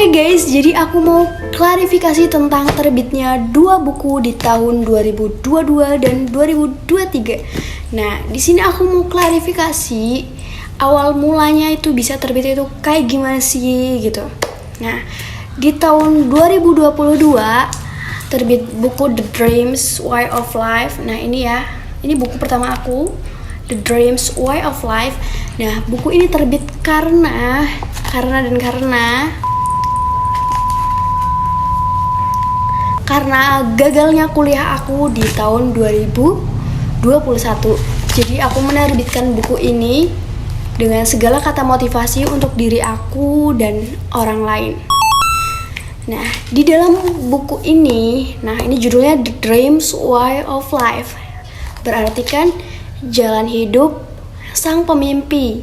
Oke guys, jadi aku mau klarifikasi tentang terbitnya 2 buku di tahun 2022 dan 2023. Nah, di sini aku mau klarifikasi awal mulanya itu bisa terbit itu kayak gimana sih gitu. Nah, di tahun 2022 terbit buku The Dreams Way of Life. Nah, ini ya. Ini buku pertama aku, The Dreams Way of Life. Nah, buku ini terbit karena gagalnya kuliah aku di tahun 2021. Jadi aku menerbitkan buku ini dengan segala kata motivasi untuk diri aku dan orang lain. Nah, di dalam buku ini, ini judulnya The Dreams Way of Life. Berarti kan jalan hidup sang pemimpi.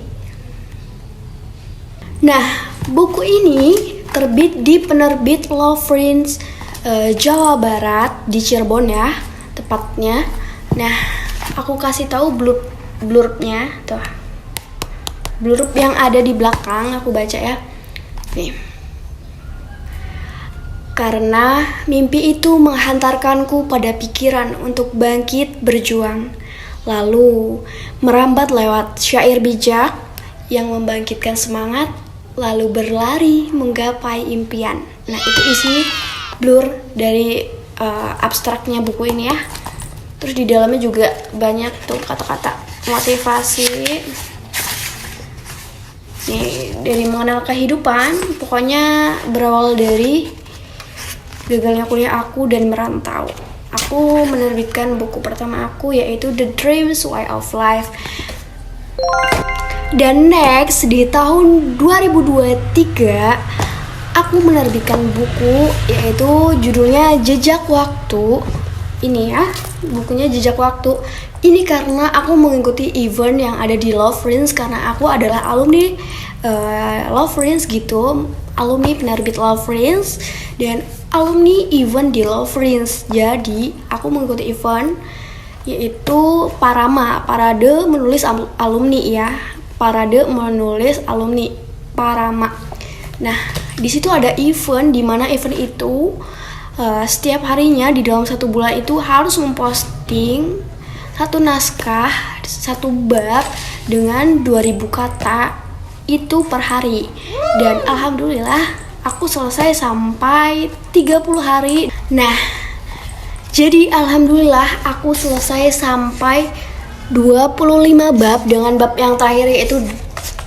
Nah, buku ini terbit di penerbit Lovefrinds Jawa Barat di Cirebon ya, tepatnya. Nah, aku kasih tahu blurbnya tuh. Blurb yang ada di belakang aku baca ya. Nih. Karena mimpi itu menghantarkanku pada pikiran untuk bangkit berjuang, lalu merambat lewat syair bijak yang membangkitkan semangat, lalu berlari menggapai impian. Nah, itu isi blur dari abstraknya buku ini ya. Terus di dalamnya juga banyak tuh kata-kata motivasi. Nih, dari mengenal kehidupan, pokoknya berawal dari gagalnya kuliah aku dan merantau. Aku menerbitkan buku pertama aku yaitu The Dreams Way of Life. Dan next di tahun 2023 aku menerbitkan buku yaitu judulnya Jejak Waktu. Ini ya, bukunya Jejak Waktu. Ini karena aku mengikuti event yang ada di Lovefrinds karena aku adalah alumni Lovefrinds gitu, alumni penerbit Lovefrinds dan alumni event di Lovefrinds. Jadi aku mengikuti event yaitu Parade menulis alumni ya. Parade menulis alumni Parama. Nah, di situ ada event di mana event itu setiap harinya di dalam 1 bulan itu harus memposting 1 naskah, 1 bab dengan 2000 kata itu per hari. Dan alhamdulillah aku selesai sampai 30 hari. Nah, jadi alhamdulillah aku selesai sampai 25 bab dengan bab yang terakhir yaitu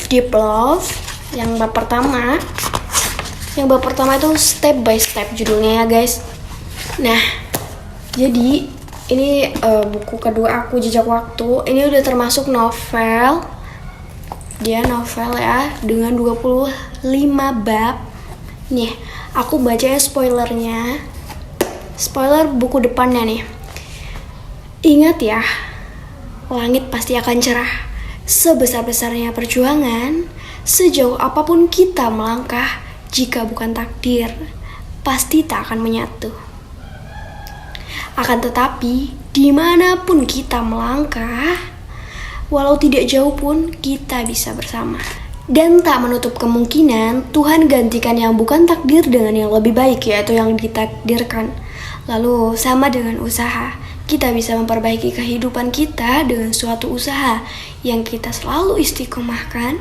Deep Love. Yang bab pertama itu step by step judulnya ya guys. Nah, jadi ini buku kedua aku Jejak Waktu. Ini udah termasuk novel. Dia novel ya dengan 25 bab. Nih, aku baca spoilernya. Spoiler buku depannya nih. Ingat ya, langit pasti akan cerah. Sebesar-besarnya perjuangan, sejauh apapun kita melangkah, jika bukan takdir, pasti tak akan menyatu. Akan tetapi, dimanapun kita melangkah, walau tidak jauh pun kita bisa bersama. Dan tak menutup kemungkinan Tuhan gantikan yang bukan takdir dengan yang lebih baik, yaitu yang ditakdirkan. Lalu sama dengan usaha, kita bisa memperbaiki kehidupan kita dengan suatu usaha yang kita selalu istiqomahkan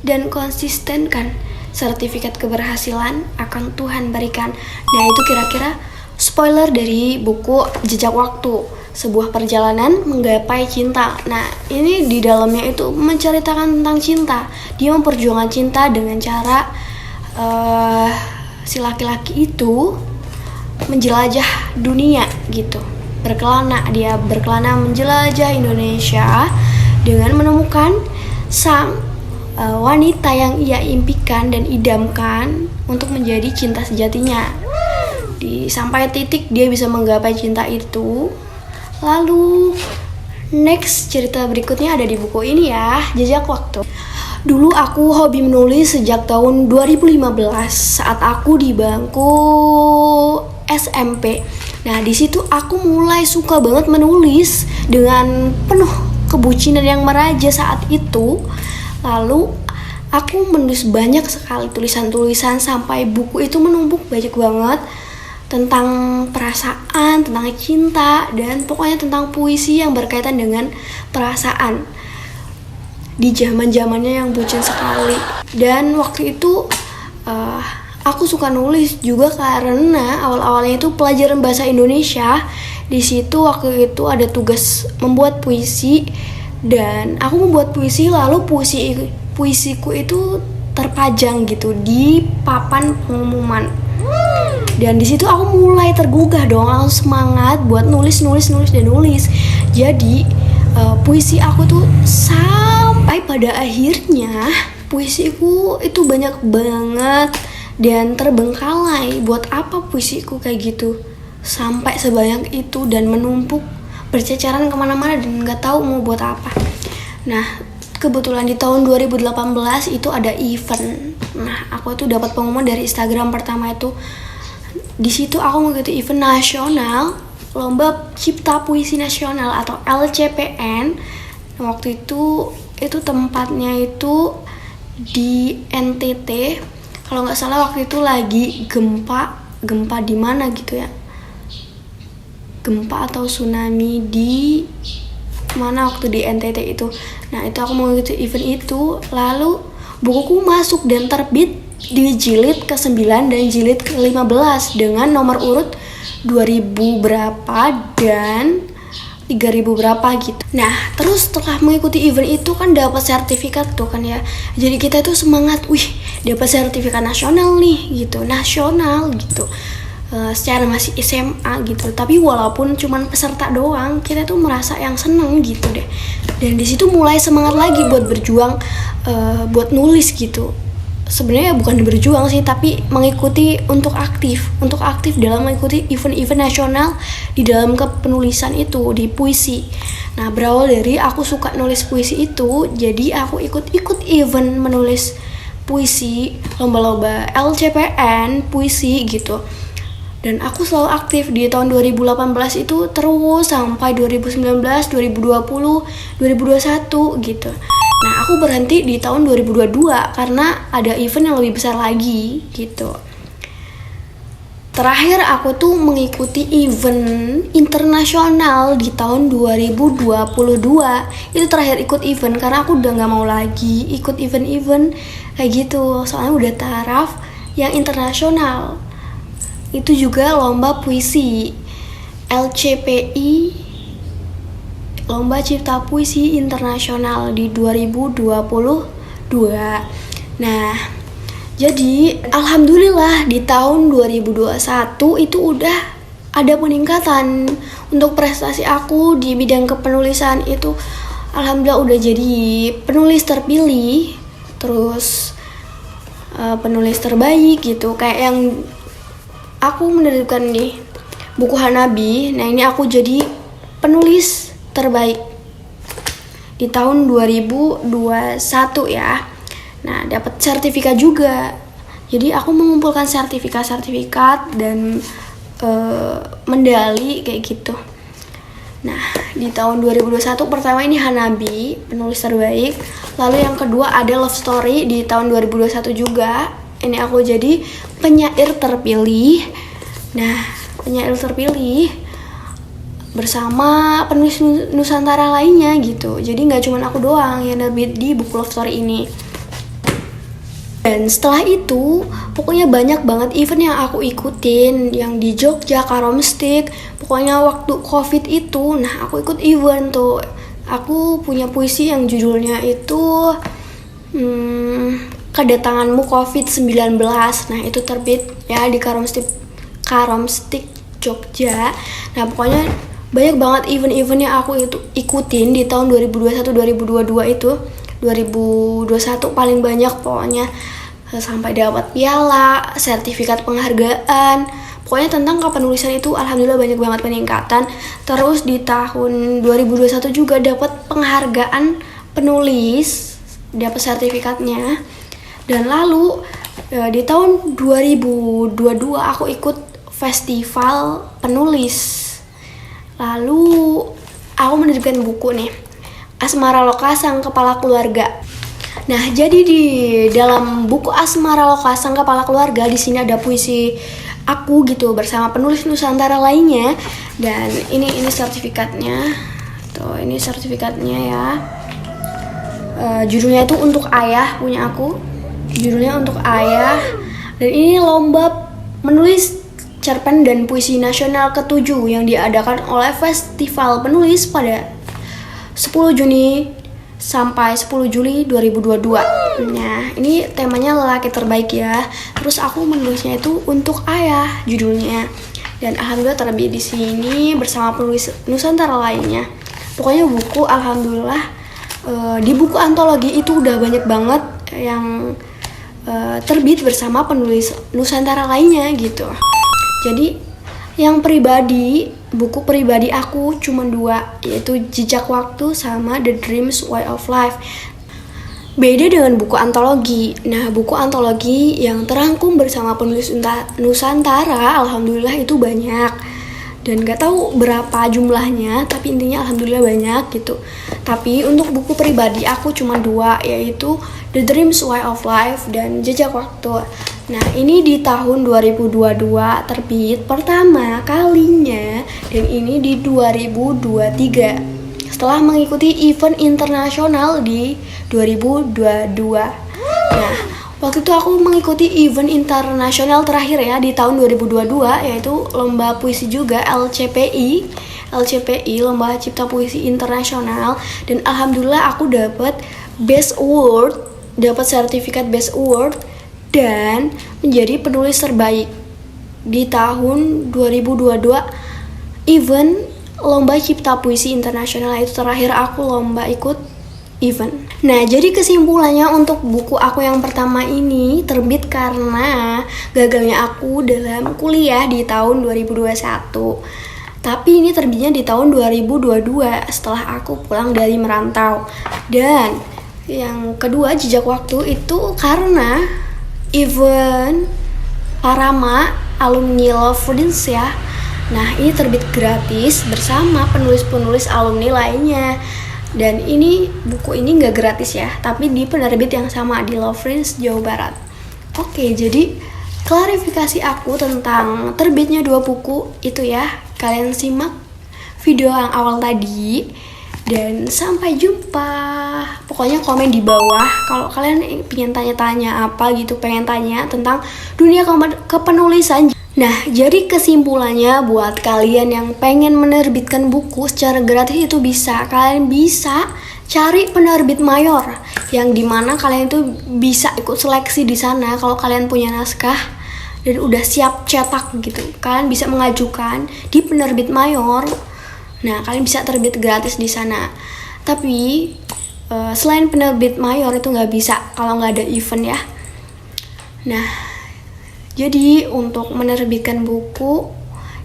dan konsistenkan. Sertifikat keberhasilan akan Tuhan berikan. Nah, itu kira-kira spoiler dari buku Jejak Waktu, sebuah perjalanan menggapai cinta. Nah, ini di dalamnya itu menceritakan tentang cinta. Dia memperjuangkan cinta dengan cara si laki-laki itu menjelajah dunia gitu. Dia berkelana menjelajah Indonesia dengan menemukan sang wanita yang ia impikan dan idamkan untuk menjadi cinta sejatinya. Sampai titik dia bisa menggapai cinta itu. Lalu next cerita berikutnya ada di buku ini ya, Jejak Waktu. Dulu aku hobi menulis sejak tahun 2015 saat aku di bangku SMP. Nah, di situ aku mulai suka banget menulis dengan penuh kebucinan yang meraja saat itu. Lalu aku menulis banyak sekali tulisan-tulisan sampai buku itu menumpuk banyak banget tentang perasaan, tentang cinta, dan pokoknya tentang puisi yang berkaitan dengan perasaan di zaman-zamannya yang bucin sekali. Dan waktu itu aku suka nulis juga karena awal-awalnya itu pelajaran bahasa Indonesia. Di situ waktu itu ada tugas membuat puisi dan aku membuat puisi, lalu puisiku itu terpajang gitu di papan pengumuman. Dan di situ aku mulai tergugah dong, langsung semangat buat nulis. Jadi puisi aku tuh sampai pada akhirnya puisiku itu banyak banget dan terbengkalai. Buat apa puisiku kayak gitu sampai sebanyak itu dan menumpuk berceceran kemana-mana dan nggak tahu mau buat apa. Nah, kebetulan di tahun 2018 itu ada event. Nah, aku tuh dapat pengumuman dari Instagram pertama itu. Di situ aku mengikuti event nasional, lomba cipta puisi nasional atau LCPN. Waktu itu tempatnya itu di NTT. Kalau nggak salah waktu itu lagi gempa di mana gitu ya. Gempa atau tsunami di mana waktu di NTT itu. Nah, itu aku mengikuti event itu, lalu bukuku masuk dan terbit di jilid ke-9 dan jilid ke-15 dengan nomor urut 2000 berapa dan 3000 berapa gitu. Nah, terus setelah mengikuti event itu kan dapat sertifikat tuh kan ya. Jadi kita tuh semangat, wih, dapat sertifikat nasional nih gitu, nasional gitu. Secara masih SMA gitu. Tapi walaupun cuman peserta doang, kita tuh merasa yang seneng gitu deh. Dan di situ mulai semangat lagi buat berjuang, buat nulis gitu. Sebenarnya bukan berjuang sih, tapi mengikuti untuk aktif dalam mengikuti event-event nasional di dalam kepenulisan itu di puisi. Nah, berawal dari aku suka nulis puisi itu, jadi aku ikut event menulis puisi, lomba-lomba LCPN puisi gitu. Dan aku selalu aktif di tahun 2018 itu terus sampai 2019, 2020, 2021 gitu. Nah, aku berhenti di tahun 2022 karena ada event yang lebih besar lagi gitu. Terakhir aku tuh mengikuti event internasional di tahun 2022. Itu terakhir ikut event karena aku udah gak mau lagi ikut event-event kayak gitu. Soalnya udah taraf yang internasional. Itu juga lomba puisi LCPI, Lomba Cipta Puisi Internasional di 2022. Nah, jadi alhamdulillah di tahun 2021 itu udah ada peningkatan untuk prestasi aku di bidang kepenulisan itu. Alhamdulillah udah jadi penulis terpilih, terus penulis terbaik gitu. Kayak yang aku menerbitkan nih buku Hanabi. Nah, ini aku jadi penulis terbaik di tahun 2021 ya. Nah, dapat sertifikat juga. Jadi aku mengumpulkan sertifikat dan medali kayak gitu. Nah, di tahun 2021 pertama ini Hanabi, penulis terbaik. Lalu yang kedua ada Love Story di tahun 2021 juga. Ini aku jadi penyair terpilih. Nah, penyair terpilih bersama penulis Nusantara lainnya gitu. Jadi nggak cuma aku doang yang terbit di buku Love Story ini. Dan setelah itu pokoknya banyak banget event yang aku ikutin, yang di Jogja, Karomstik. Pokoknya waktu COVID itu, nah aku ikut event tuh. Aku punya puisi yang judulnya itu Kedatanganmu COVID-19. Nah, itu terbit ya di Karomstik Jogja. Nah, pokoknya banyak banget event-event yang aku ikutin di tahun 2021-2022 itu. 2021 paling banyak pokoknya, sampai dapat piala, sertifikat penghargaan. Pokoknya tentang kepenulisan itu alhamdulillah banyak banget peningkatan. Terus di tahun 2021 juga dapat penghargaan penulis, dapat sertifikatnya. Dan lalu di tahun 2022 aku ikut festival penulis. Lalu aku menerbitkan buku nih, Asmara Loka Sang Kepala Keluarga. Nah, jadi di dalam buku Asmara Loka Sang Kepala Keluarga di sini ada puisi aku gitu bersama penulis Nusantara lainnya, dan ini sertifikatnya. Tuh, ini sertifikatnya ya. Judulnya itu Untuk Ayah, punya aku. Judulnya Untuk Ayah. Dan ini lomba menulis cerpen dan puisi nasional ke-7 yang diadakan oleh Festival Penulis pada 10 Juni sampai 10 Juli 2022. Nah, ini temanya lelaki terbaik ya. Terus aku menulisnya itu Untuk Ayah judulnya. Dan alhamdulillah terbit di sini bersama penulis Nusantara lainnya. Pokoknya buku alhamdulillah di buku antologi itu udah banyak banget yang terbit bersama penulis Nusantara lainnya gitu. Jadi yang pribadi, buku pribadi aku cuma 2, yaitu Jejak Waktu sama The Dreams Way of Life. Beda dengan buku antologi. Nah, buku antologi yang terangkum bersama penulis Nusantara, alhamdulillah itu banyak. Dan gak tahu berapa jumlahnya, tapi intinya alhamdulillah banyak gitu. Tapi untuk buku pribadi aku cuma 2, yaitu The Dreams Way of Life dan Jejak Waktu. Nah, ini di tahun 2022 terbit pertama kalinya, dan ini di 2023 setelah mengikuti event internasional di 2022. Nah, waktu itu aku mengikuti event internasional terakhir ya di tahun 2022, yaitu lomba puisi juga LCPI, Lomba Cipta Puisi Internasional, dan alhamdulillah aku dapat Best Award, dapat sertifikat Best Award dan menjadi penulis terbaik di tahun 2022 event Lomba Cipta Puisi Internasional. Itu terakhir aku lomba ikut event. Nah, jadi kesimpulannya untuk buku aku yang pertama ini terbit karena gagalnya aku dalam kuliah di tahun 2021. Tapi ini terbitnya di tahun 2022 setelah aku pulang dari merantau. Dan yang kedua, Jejak Waktu itu karena event Parama Alumni Love Friends ya. Nah, ini terbit gratis bersama penulis-penulis alumni lainnya. Dan ini buku ini nggak gratis ya, tapi di penerbit yang sama di Love Friends Jawa Barat. Oke, jadi klarifikasi aku tentang terbitnya 2 buku itu ya. Kalian simak video yang awal tadi. Dan sampai jumpa. Pokoknya komen di bawah kalau kalian pengen tanya-tanya apa gitu, pengen tanya tentang dunia kepenulisan. Nah, jadi kesimpulannya buat kalian yang pengen menerbitkan buku secara gratis itu bisa. Kalian bisa cari penerbit mayor yang dimana kalian itu bisa ikut seleksi di sana. Kalau kalian punya naskah dan udah siap cetak gitu, kalian bisa mengajukan di penerbit mayor. Nah, kalian bisa terbit gratis di sana. Tapi selain penerbit mayor itu nggak bisa kalau nggak ada event ya. Nah, jadi untuk menerbitkan buku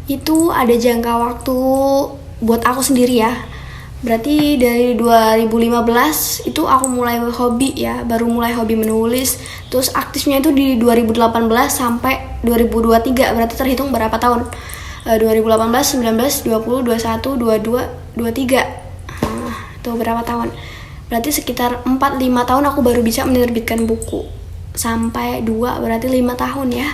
itu ada jangka waktu buat aku sendiri ya. Berarti dari 2015 itu aku mulai hobi ya, baru mulai hobi menulis. Terus aktifnya itu di 2018 sampai 2023, berarti terhitung berapa tahun? 2018, 19, 20, 21, 22, 23. Tuh berapa tahun? Berarti sekitar 4-5 tahun aku baru bisa menerbitkan buku. Sampai 2 berarti 5 tahun ya.